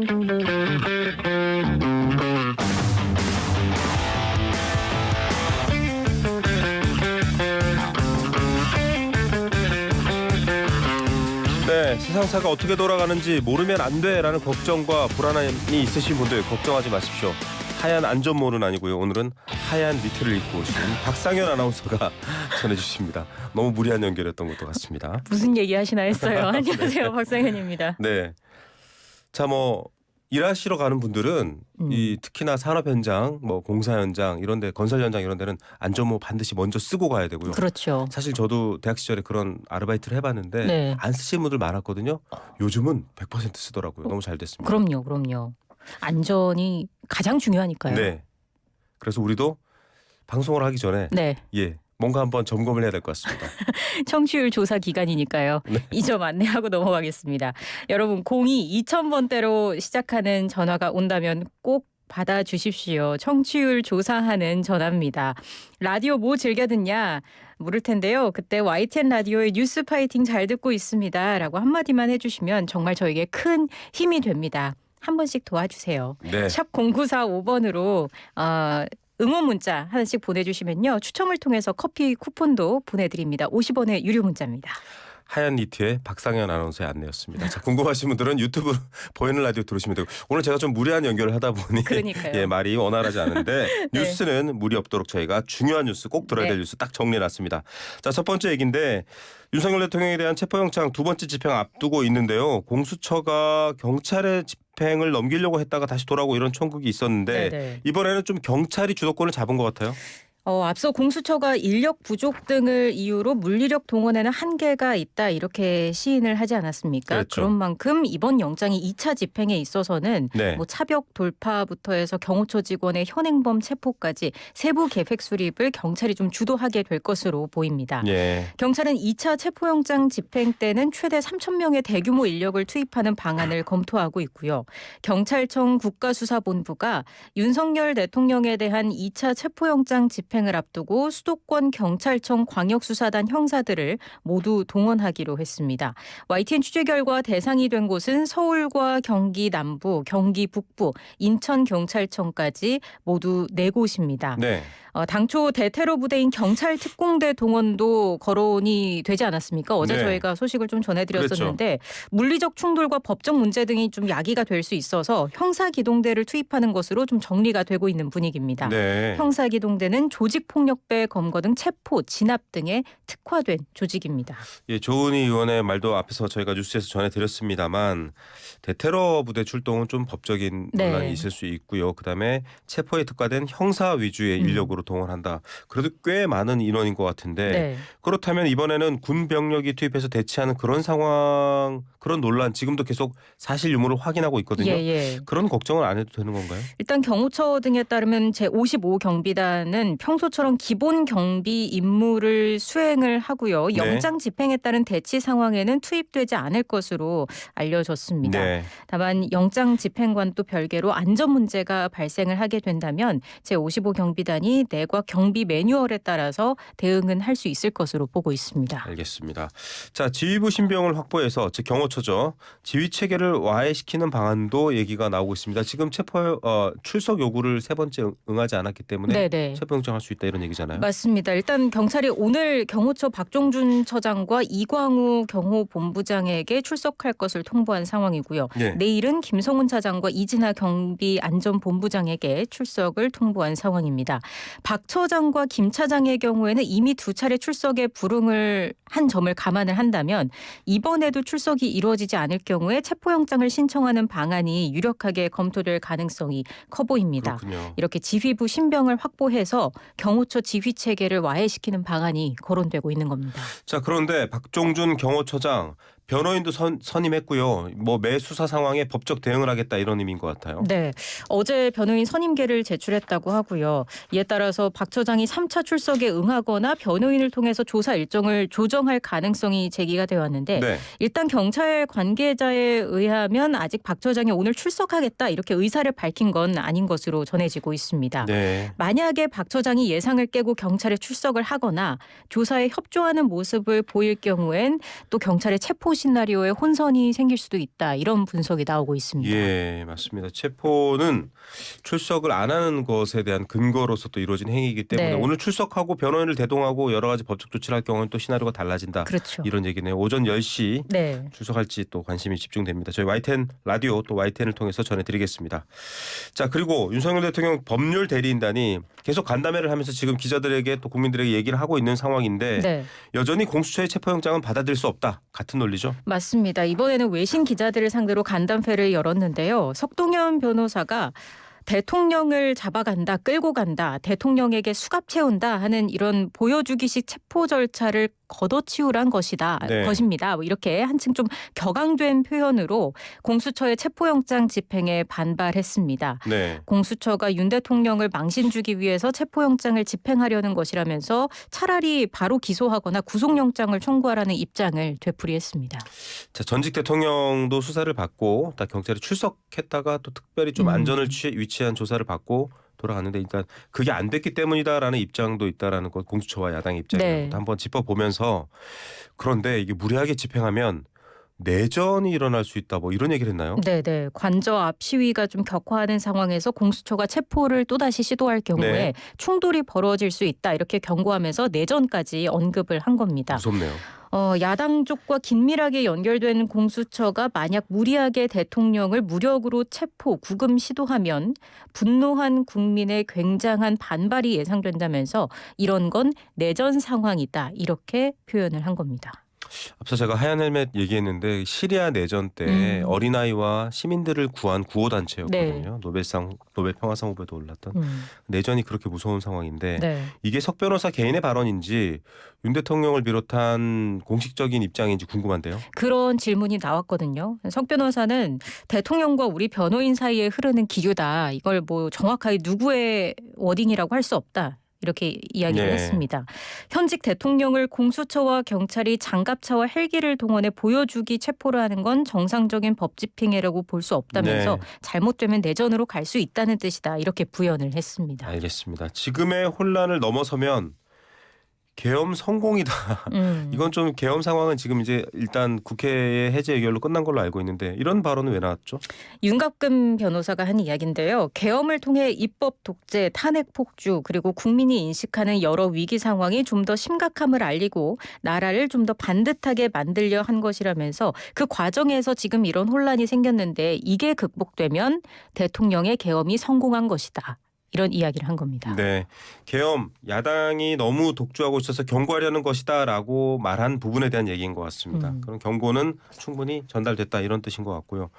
네, 세상사가 어떻게 돌아가는지 모르면 안 돼라는 걱정과 불안함이 있으신 분들 걱정하지 마십시오. 하얀 안전모는 아니고요. 오늘은 하얀 니트를 입고 오신 박상현 아나운서가 전해주십니다. 너무 무리한 연결이었던 것도 같습니다. 무슨 얘기 하시나 했어요. 안녕하세요. 박상현입니다. 네, 자 일하시러 가는 분들은 이 특히나 산업 현장, 공사 현장 이런데 건설 현장 이런 데는 안전모 반드시 먼저 쓰고 가야 되고요. 그렇죠. 사실 저도 대학 시절에 그런 아르바이트를 해봤는데 네. 안 쓰시는 분들 많았거든요. 요즘은 100% 쓰더라고요. 너무 잘 됐습니다. 그럼요. 안전이 가장 중요하니까요. 네. 그래서 우리도 방송을 하기 전에 네. 뭔가 한번 점검을 해야 될 것 같습니다. 청취율 조사 기간이니까요. 네. 이 점 안내하고 넘어가겠습니다. 여러분 02-2000번대로 시작하는 전화가 온다면 꼭 받아주십시오. 청취율 조사하는 전화입니다. 라디오 뭐 즐겨 듣냐? 물을 텐데요. 그때 YTN 라디오의 뉴스 파이팅 잘 듣고 있습니다. 라고 한마디만 해주시면 정말 저에게 큰 힘이 됩니다. 한 번씩 도와주세요. 네. 샵 0945번으로 응원 문자 하나씩 보내주시면요. 추첨을 통해서 커피 쿠폰도 보내드립니다. 50원의 유료 문자입니다. 하얀 니트의 박상현 아나운서의 안내였습니다. 자, 궁금하신 분들은 유튜브 보이는 라디오 들으시면 되고 오늘 제가 좀 무리한 연결을 하다 보니 그러니까요. 말이 원활하지 않은데 네. 뉴스는 무리 없도록 저희가 중요한 뉴스 꼭 들어야 될 뉴스 딱 정리해놨습니다. 자, 첫 번째 얘기인데 윤석열 대통령에 대한 체포영장 두 번째 집행 앞두고 있는데요. 공수처가 경찰의 집행을 넘기려고 했다가 다시 돌아오고 이런 총국이 있었는데 네네. 이번에는 좀 경찰이 주도권을 잡은 것 같아요. 앞서 공수처가 인력 부족 등을 이유로 물리력 동원에는 한계가 있다 이렇게 시인을 하지 않았습니까? 그렇죠. 그런 만큼 이번 영장이 2차 집행에 있어서는 네. 차벽 돌파부터 해서 경호처 직원의 현행범 체포까지 세부 계획 수립을 경찰이 좀 주도하게 될 것으로 보입니다. 예. 경찰은 2차 체포영장 집행 때는 최대 3,000명의 대규모 인력을 투입하는 방안을 검토하고 있고요. 경찰청 국가수사본부가 윤석열 대통령에 대한 2차 체포영장 집행을 앞두고 수도권 경찰청 광역수사단 형사들을 모두 동원하기로 했습니다. YTN 취재 결과 대상이 된 곳은 서울과 경기 남부, 경기 북부, 인천경찰청까지 모두 4곳입니다. 네. 당초 대테러 부대인 경찰 특공대 동원도 거론이 되지 않았습니까? 어제 네. 저희가 소식을 좀 전해드렸었는데 물리적 충돌과 법적 문제 등이 좀 야기가 될 수 있어서 형사기동대를 투입하는 것으로 좀 정리가 되고 있는 분위기입니다. 네. 형사기동대는 조직폭력배 검거 등 체포, 진압 등에 특화된 조직입니다. 예, 조은희 의원의 말도 앞에서 저희가 뉴스에서 전해드렸습니다만 대테러 부대 출동은 좀 법적인 네. 논란이 있을 수 있고요. 그다음에 체포에 특화된 형사 위주의 인력으로 동원한다. 그래도 꽤 많은 인원인 것 같은데 네. 그렇다면 이번에는 군 병력이 투입해서 대치하는 그런 상황, 그런 논란 지금도 계속 사실 유무를 확인하고 있거든요. 예. 그런 걱정을 안 해도 되는 건가요? 일단 경호처 등에 따르면 제55경비단은 평소처럼 기본 경비 임무를 수행을 하고요. 네. 영장 집행에 따른 대치 상황에는 투입되지 않을 것으로 알려졌습니다. 네. 다만 영장 집행과는 또 별개로 안전 문제가 발생을 하게 된다면 제55경비단이 내각 경비 매뉴얼에 따라서 대응은 할 수 있을 것으로 보고 있습니다. 알겠습니다. 자, 지휘부 신병을 확보해서 즉 경호처죠. 지휘 체계를 와해시키는 방안도 얘기가 나오고 있습니다. 지금 출석 요구를 3번째 응하지 않았기 때문에 네네. 체포영장할 수 있다 이런 얘기잖아요. 맞습니다. 일단 경찰이 오늘 경호처 박종준 처장과 이광우 경호본부장에게 출석할 것을 통보한 상황이고요. 네. 내일은 김성훈 차장과 이진하 경비안전본부장에게 출석을 통보한 상황입니다. 박 처장과 김 차장의 경우에는 이미 2차례 출석에 불응을 한 점을 감안을 한다면 이번에도 출석이 이루어지지 않을 경우에 체포영장을 신청하는 방안이 유력하게 검토될 가능성이 커 보입니다. 그렇군요. 이렇게 지휘부 신병을 확보해서 경호처 지휘 체계를 와해시키는 방안이 거론되고 있는 겁니다. 자, 그런데 박종준 경호처장 변호인도 선임했고요. 매 수사 상황에 법적 대응을 하겠다 이런 의미인 것 같아요. 네, 어제 변호인 선임계를 제출했다고 하고요. 이에 따라서 박 처장이 3차 출석에 응하거나 변호인을 통해서 조사 일정을 조정할 가능성이 제기가 되었는데 네. 일단 경찰 관계자에 의하면 아직 박 처장이 오늘 출석하겠다 이렇게 의사를 밝힌 건 아닌 것으로 전해지고 있습니다. 네. 만약에 박 처장이 예상을 깨고 경찰에 출석을 하거나 조사에 협조하는 모습을 보일 경우엔 또 경찰의 체포 시나리오에 혼선이 생길 수도 있다. 이런 분석이 나오고 있습니다. 예, 맞습니다. 체포는 출석을 안 하는 것에 대한 근거로서 또 이루어진 행위이기 때문에 네. 오늘 출석하고 변호인을 대동하고 여러 가지 법적 조치를 할 경우는 또 시나리오가 달라진다. 그렇죠. 이런 얘기네요. 오전 10시 네. 출석할지 또 관심이 집중됩니다. 저희 YTN 라디오 또 YTN을 통해서 전해드리겠습니다. 자, 그리고 윤석열 대통령 법률 대리인단이 계속 간담회를 하면서 지금 기자들에게 또 국민들에게 얘기를 하고 있는 상황인데 네. 여전히 공수처의 체포영장은 받아들일 수 없다. 같은 논리죠? 맞습니다. 이번에는 외신 기자들을 상대로 간담회를 열었는데요. 석동현 변호사가 대통령을 잡아간다, 끌고 간다, 대통령에게 수갑 채운다 하는 이런 보여주기식 체포 절차를 걷어치우란 것입니다. 이렇게 한층 좀 격앙된 표현으로 공수처의 체포영장 집행에 반발했습니다. 네. 공수처가 윤 대통령을 망신 주기 위해서 체포영장을 집행하려는 것이라면서 차라리 바로 기소하거나 구속영장을 청구하라는 입장을 되풀이했습니다. 자, 전직 대통령도 수사를 받고 딱 경찰에 출석했다가 또 특별히 좀 안전을 위치한 조사를 받고 돌아갔는데 일단 그게 안 됐기 때문이다라는 입장도 있다라는 것 공수처와 야당의 입장이라는 네. 것도 한번 짚어보면서 그런데 이게 무리하게 집행하면 내전이 일어날 수 있다 뭐 이런 얘기를 했나요? 네네. 관저 앞 시위가 좀 격화하는 상황에서 공수처가 체포를 또다시 시도할 경우에 네. 충돌이 벌어질 수 있다 이렇게 경고하면서 내전까지 언급을 한 겁니다. 무섭네요. 야당 쪽과 긴밀하게 연결된 공수처가 만약 무리하게 대통령을 무력으로 체포, 구금 시도하면 분노한 국민의 굉장한 반발이 예상된다면서 이런 건 내전 상황이다 이렇게 표현을 한 겁니다. 앞서 제가 하얀 헬멧 얘기했는데 시리아 내전 때 어린아이와 시민들을 구한 구호단체였거든요. 노벨 평화상 후보에도 올랐던. 내전이 그렇게 무서운 상황인데 네. 이게 석 변호사 개인의 발언인지 윤 대통령을 비롯한 공식적인 입장인지 궁금한데요. 그런 질문이 나왔거든요. 석 변호사는 대통령과 우리 변호인 사이에 흐르는 기류다. 이걸 뭐 정확하게 누구의 워딩이라고 할 수 없다. 이렇게 이야기를 네. 했습니다. 현직 대통령을 공수처와 경찰이 장갑차와 헬기를 동원해 보여주기 체포를 하는 건 정상적인 법 집행이라고 볼 수 없다면서 네. 잘못되면 내전으로 갈 수 있다는 뜻이다. 이렇게 부연을 했습니다. 알겠습니다. 지금의 혼란을 넘어서면 계엄 성공이다. 이건 좀 계엄 상황은 지금 이제 일단 국회의 해제 의결로 끝난 걸로 알고 있는데 이런 발언은 왜 나왔죠? 윤갑근 변호사가 한 이야기인데요. 계엄을 통해 입법 독재, 탄핵 폭주 그리고 국민이 인식하는 여러 위기 상황이 좀 더 심각함을 알리고 나라를 좀 더 반듯하게 만들려 한 것이라면서 그 과정에서 지금 이런 혼란이 생겼는데 이게 극복되면 대통령의 계엄이 성공한 것이다. 이런 이야기를 한 겁니다. 네, 계엄 야당이 너무 독주하고 있어서 경고하려는 것이다라고 말한 부분에 대한 얘기인 것 같습니다. 그런 경고는 충분히 전달됐다 이런 뜻인 것 같고요.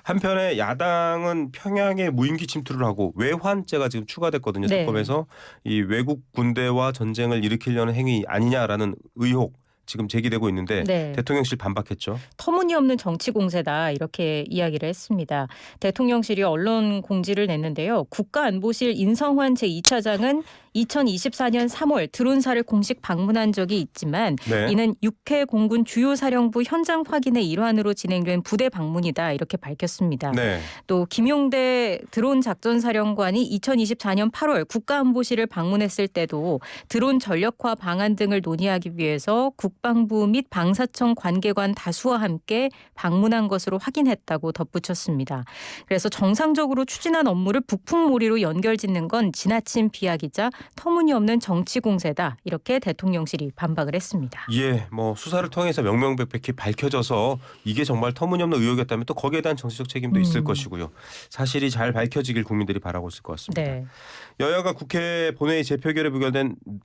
한편에 야당은 평양에 무인기 침투를 하고 외환죄가 지금 추가됐거든요. 네. 특검에서 이 외국 군대와 전쟁을 일으키려는 행위 아니냐라는 의혹 지금 제기되고 있는데 네. 대통령실 반박했죠. 터무니없는 정치 공세다 이렇게 이야기를 했습니다. 대통령실이 언론 공지를 냈는데요. 국가안보실 인성환 제2차장은 2024년 3월 드론사를 공식 방문한 적이 있지만 네. 이는 육해 공군 주요 사령부 현장 확인의 일환으로 진행된 부대 방문이다 이렇게 밝혔습니다. 네. 또 김용대 드론 작전 사령관이 2024년 8월 국가안보실을 방문했을 때도 드론 전력화 방안 등을 논의하기 위해서 국방부 및 방사청 관계관 다수와 함께 방문한 것으로 확인했다고 덧붙였습니다. 그래서 정상적으로 추진한 업무를 북풍몰이로 연결짓는 건 지나친 비약이자 터무니없는 정치 공세다 이렇게 대통령실이 반박을 했습니다. 예, 뭐 수사를 통해서 명명백백히 밝혀져서 이게 정말 터무니없는 의혹이었다면 또 거기에 대한 정치적 책임도 있을 것이고요. 사실이 잘 밝혀지길 국민들이 바라고 있을 것 같습니다. 네. 여야가 국회 본회의 재표결에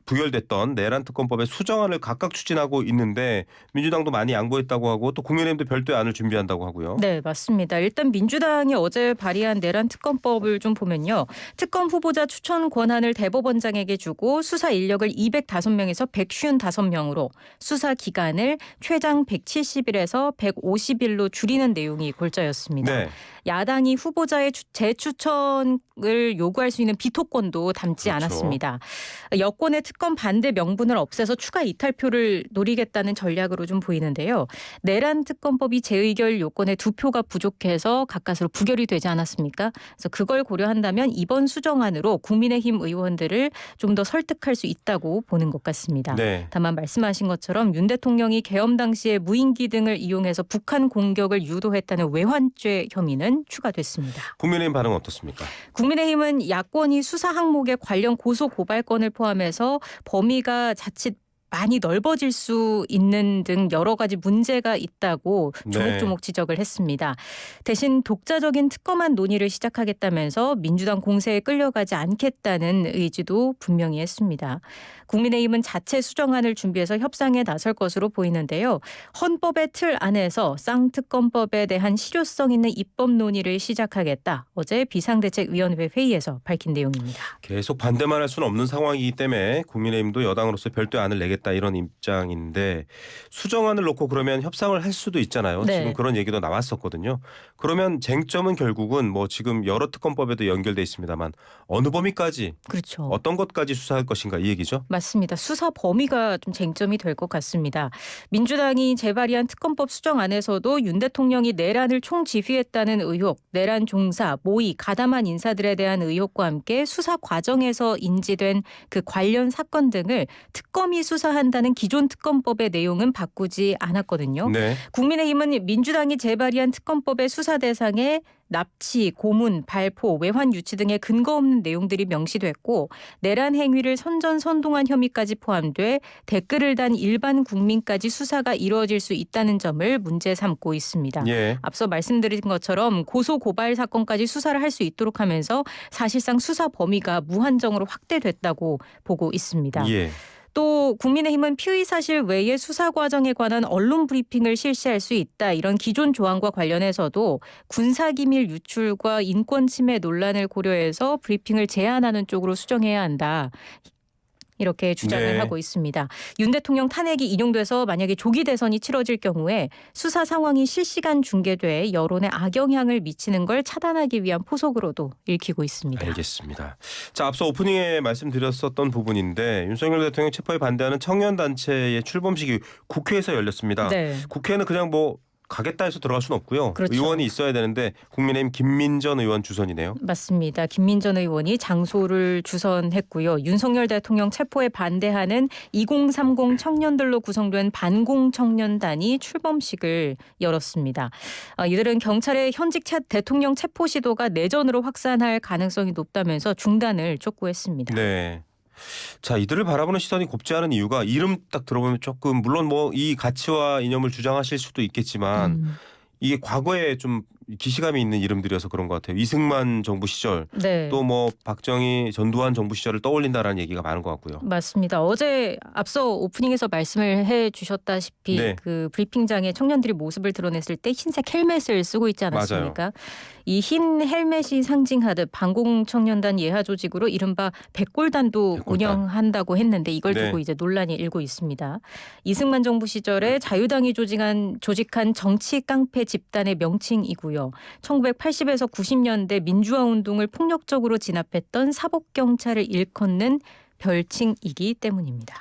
부결됐던 내란 특검법의 수정안을 각각 추진하고 있는데 민주당도 많이 양보했다고 하고 또 국민의힘도 별도의 안을 준비한다고 하고요. 네, 맞습니다. 일단 민주당이 어제 발의한 내란 특검법을 좀 보면요. 특검 후보자 추천 권한을 대법원장에게 주고 수사 인력을 205명에서 155명으로 수사 기간을 최장 170일에서 150일로 줄이는 내용이 골자였습니다. 네. 야당이 후보자의 재추천을 요구할 수 있는 비토권도 담지 그렇죠. 않았습니다. 여권의 특검 반대 명분을 없애서 추가 이탈표를 노리겠다. 돌리겠다는 전략으로 좀 보이는데요. 내란 특검법이 재의결 요건에 2표가 부족해서 가까스로 부결이 되지 않았습니까? 그래서 그걸 고려한다면 이번 수정안으로 국민의힘 의원들을 좀 더 설득할 수 있다고 보는 것 같습니다. 네. 다만 말씀하신 것처럼 윤 대통령이 계엄 당시에 무인기 등을 이용해서 북한 공격을 유도했다는 외환죄 혐의는 추가됐습니다. 국민의힘 반응 어떻습니까? 국민의힘은 야권이 수사 항목에 관련 고소 고발건을 포함해서 범위가 자칫 많이 넓어질 수 있는 등 여러 가지 문제가 있다고 조목조목 지적을 했습니다. 대신 독자적인 특검안 논의를 시작하겠다면서 민주당 공세에 끌려가지 않겠다는 의지도 분명히 했습니다. 국민의힘은 자체 수정안을 준비해서 협상에 나설 것으로 보이는데요. 헌법의 틀 안에서 쌍특검법에 대한 실효성 있는 입법 논의를 시작하겠다. 어제 비상대책위원회 회의에서 밝힌 내용입니다. 계속 반대만 할 수는 없는 상황이기 때문에 국민의힘도 여당으로서 별도의 안을 내겠다 이런 입장인데 수정안을 놓고 그러면 협상을 할 수도 있잖아요. 네. 지금 그런 얘기도 나왔었거든요. 그러면 쟁점은 결국은 뭐 지금 여러 특검법에도 연결돼 있습니다만 어느 범위까지 그렇죠. 어떤 것까지 수사할 것인가 이 얘기죠. 맞습니다. 수사 범위가 좀 쟁점이 될 것 같습니다. 민주당이 재발의한 특검법 수정안에서도 윤 대통령이 내란을 총지휘했다는 의혹, 내란 종사, 모의, 가담한 인사들에 대한 의혹과 함께 수사 과정에서 인지된 그 관련 사건 등을 특검이 수사한다는 기존 특검법의 내용은 바꾸지 않았거든요. 네. 국민의힘은 민주당이 재발의한 특검법의 수사 대상에 납치, 고문, 발포, 외환 유치 등의 근거 없는 내용들이 명시됐고 내란 행위를 선전선동한 혐의까지 포함돼 댓글을 단 일반 국민까지 수사가 이루어질 수 있다는 점을 문제 삼고 있습니다. 예. 앞서 말씀드린 것처럼 고소 고발 사건까지 수사를 할 수 있도록 하면서 사실상 수사 범위가 무한정으로 확대됐다고 보고 있습니다. 예. 또 국민의힘은 피의 사실 외의 수사 과정에 관한 언론 브리핑을 실시할 수 있다. 이런 기존 조항과 관련해서도 군사기밀 유출과 인권 침해 논란을 고려해서 브리핑을 제한하는 쪽으로 수정해야 한다. 이렇게 주장을 네. 하고 있습니다. 윤 대통령 탄핵이 인용돼서 만약에 조기 대선이 치러질 경우에 수사 상황이 실시간 중계돼 여론에 악영향을 미치는 걸 차단하기 위한 포석으로도 읽히고 있습니다. 알겠습니다. 자, 앞서 오프닝에 말씀드렸었던 부분인데 윤석열 대통령 체포에 반대하는 청년단체의 출범식이 국회에서 열렸습니다. 네. 국회는 그냥 뭐 가겠다 해서 들어갈 수는 없고요. 그렇죠. 의원이 있어야 되는데 국민의힘 김민전 의원 주선이네요. 맞습니다. 김민전 의원이 장소를 주선했고요. 윤석열 대통령 체포에 반대하는 2030 청년들로 구성된 반공청년단이 출범식을 열었습니다. 이들은 경찰의 현직 대통령 체포 시도가 내전으로 확산할 가능성이 높다면서 중단을 촉구했습니다. 네. 자, 이들을 바라보는 시선이 곱지 않은 이유가 이름 딱 들어보면 조금 물론 뭐 이 가치와 이념을 주장하실 수도 있겠지만 이게 과거에 좀 기시감이 있는 이름들이어서 그런 것 같아요. 이승만 정부 시절 네. 또 뭐 박정희 전두환 정부 시절을 떠올린다라는 얘기가 많은 것 같고요. 맞습니다. 어제 앞서 오프닝에서 말씀을 해주셨다시피 네. 그 브리핑장에 청년들이 모습을 드러냈을 때 흰색 헬멧을 쓰고 있지 않았습니까? 이 흰 헬멧이 상징하듯 반공청년단 예하 조직으로 이른바 백골단도 백골단. 운영한다고 했는데 이걸 네. 두고 이제 논란이 일고 있습니다. 이승만 정부 시절에 자유당이 조직한 정치 깡패 집단의 명칭이고요. 1980에서 90년대 민주화 운동을 폭력적으로 진압했던 사법경찰을 일컫는 별칭이기 때문입니다.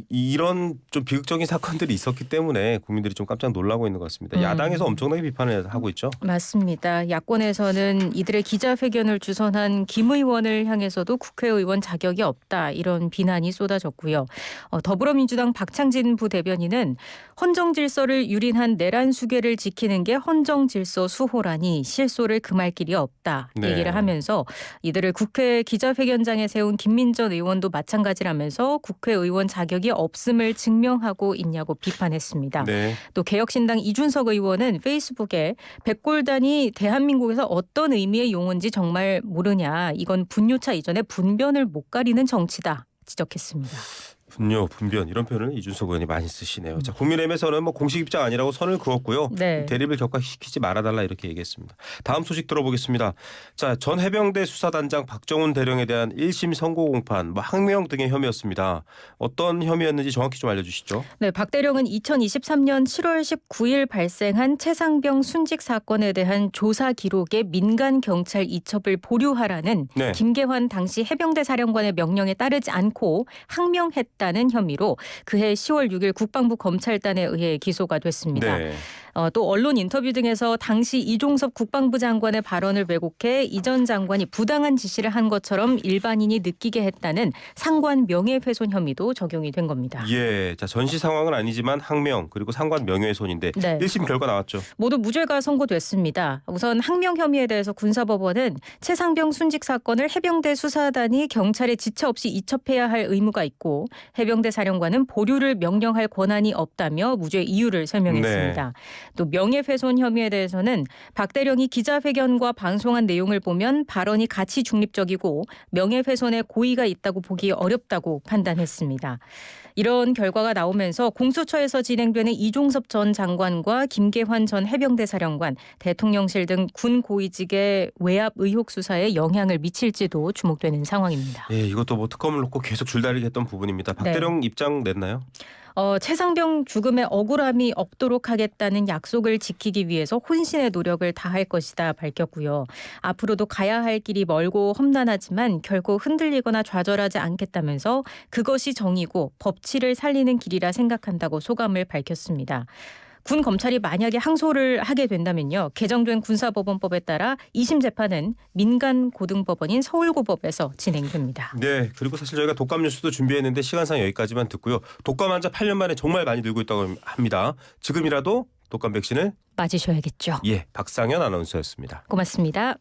이런 좀 비극적인 사건들이 있었기 때문에 국민들이 좀 깜짝 놀라고 있는 것 같습니다. 야당에서 엄청나게 비판을 하고 있죠. 맞습니다. 야권에서는 이들의 기자회견을 주선한 김 의원을 향해서도 국회의원 자격이 없다 이런 비난이 쏟아졌고요. 더불어민주당 박창진 부대변인은 헌정질서를 유린한 내란 수괴를 지키는 게 헌정질서 수호라니 실소를 금할 길이 없다 네. 얘기를 하면서 이들을 국회 기자회견장에 세운 김민전 의원도 마찬가지라면서 국회의원 자격이 없음을 증명하고 있냐고 비판했습니다. 네. 또 개혁신당 이준석 의원은 페이스북에 백골단이 대한민국에서 어떤 의미의 용어인지 정말 모르냐. 이건 분뇨차 이전에 분변을 못 가리는 정치다 지적했습니다. 분뇨, 분변 이런 표현을 이준석 의원이 많이 쓰시네요. 자, 국민의힘에서는 뭐 공식 입장 아니라고 선을 그었고요. 네. 대립을 격화시키지 말아달라 이렇게 얘기했습니다. 다음 소식 들어보겠습니다. 자, 전 해병대 수사단장 박정훈 대령에 대한 1심 선고 공판, 항명 등의 혐의였습니다. 어떤 혐의였는지 정확히 좀 알려주시죠. 네, 박 대령은 2023년 7월 19일 발생한 최상병 순직 사건에 대한 조사 기록에 민간 경찰 이첩을 보류하라는 네. 김계환 당시 해병대 사령관의 명령에 따르지 않고 항명했다. 했다는 혐의로 그해 10월 6일 국방부 검찰단에 의해 기소가 됐습니다. 네. 또 언론 인터뷰 등에서 당시 이종섭 국방부 장관의 발언을 왜곡해 이 전 장관이 부당한 지시를 한 것처럼 일반인이 느끼게 했다는 상관 명예훼손 혐의도 적용이 된 겁니다. 예, 자 전시 상황은 아니지만 항명 그리고 상관 명예훼손인데 네. 1심 결과 나왔죠. 모두 무죄가 선고됐습니다. 우선 항명 혐의에 대해서 군사법원은 최상병 순직 사건을 해병대 수사단이 경찰에 지체 없이 이첩해야 할 의무가 있고 해병대 사령관은 보류를 명령할 권한이 없다며 무죄 이유를 설명했습니다. 또 명예훼손 혐의에 대해서는 박 대령이 기자회견과 방송한 내용을 보면 발언이 가치 중립적이고 명예훼손에 고의가 있다고 보기 어렵다고 판단했습니다. 이런 결과가 나오면서 공수처에서 진행되는 이종섭 전 장관과 김계환 전 해병대 사령관, 대통령실 등 군 고위직의 외압 의혹 수사에 영향을 미칠지도 주목되는 상황입니다. 예, 이것도 뭐 특검을 놓고 계속 줄다리기 했던 부분입니다. 박 네. 대령 입장 냈나요? 최상병 죽음에 억울함이 없도록 하겠다는 약속을 지키기 위해서 혼신의 노력을 다할 것이다 밝혔고요. 앞으로도 가야 할 길이 멀고 험난하지만 결코 흔들리거나 좌절하지 않겠다면서 그것이 정의고 법치를 살리는 길이라 생각한다고 소감을 밝혔습니다. 군 검찰이 만약에 항소를 하게 된다면요. 개정된 군사법원법에 따라 2심 재판은 민간고등법원인 서울고법에서 진행됩니다. 네, 그리고 사실 저희가 독감 뉴스도 준비했는데 시간상 여기까지만 듣고요. 독감 환자 8년 만에 정말 많이 늘고 있다고 합니다. 지금이라도 독감 백신을 맞으셔야겠죠. 박상현 아나운서였습니다. 고맙습니다.